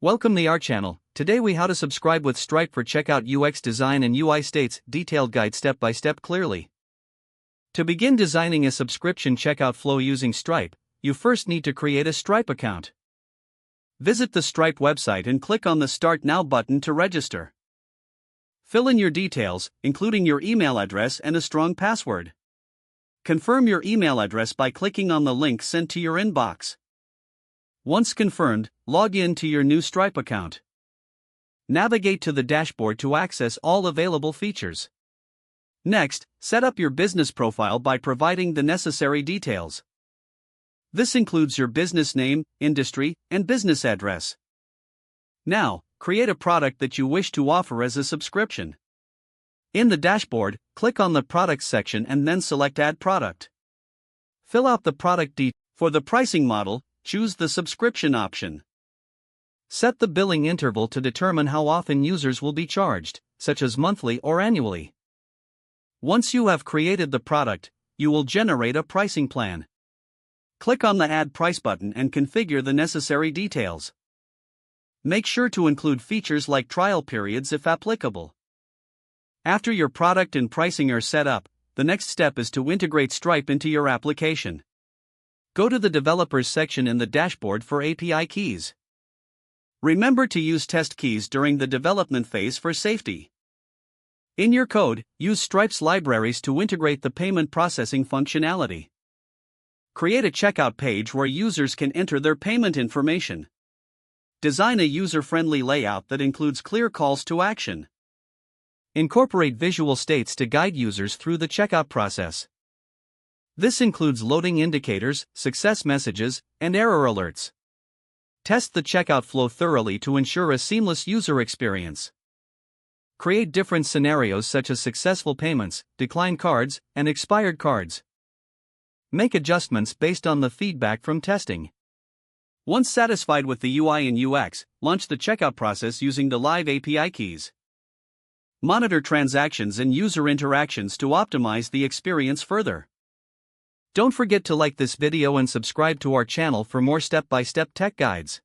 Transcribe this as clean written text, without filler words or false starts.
Welcome to our channel. Today we how to subscribe with Stripe for checkout UX design and UI states, detailed guide step by step clearly. To begin designing a subscription checkout flow using Stripe, you first need to create a Stripe account. Visit the Stripe website and click on the Start Now button to register. Fill in your details, including your email address and a strong password. Confirm your email address by clicking on the link sent to your inbox. Once confirmed, log in to your new Stripe account. Navigate to the dashboard to access all available features. Next, set up your business profile by providing the necessary details. This includes your business name, industry, and business address. Now, create a product that you wish to offer as a subscription. In the dashboard, click on the Products section and then select Add Product. Fill out the product details. For the pricing model, choose the subscription option. Set the billing interval to determine how often users will be charged, such as monthly or annually. Once you have created the product, you will generate a pricing plan. Click on the Add Price button and configure the necessary details. Make sure to include features like trial periods if applicable. After your product and pricing are set up, the next step is to integrate Stripe into your application. Go to the Developers section in the dashboard for API keys. Remember to use test keys during the development phase for safety. In your code, use Stripe's libraries to integrate the payment processing functionality. Create a checkout page where users can enter their payment information. Design a user-friendly layout that includes clear calls to action. Incorporate visual states to guide users through the checkout process. This includes loading indicators, success messages, and error alerts. Test the checkout flow thoroughly to ensure a seamless user experience. Create different scenarios such as successful payments, declined cards, and expired cards. Make adjustments based on the feedback from testing. Once satisfied with the UI and UX, launch the checkout process using the live API keys. Monitor transactions and user interactions to optimize the experience further. Don't forget to like this video and subscribe to our channel for more step-by-step tech guides.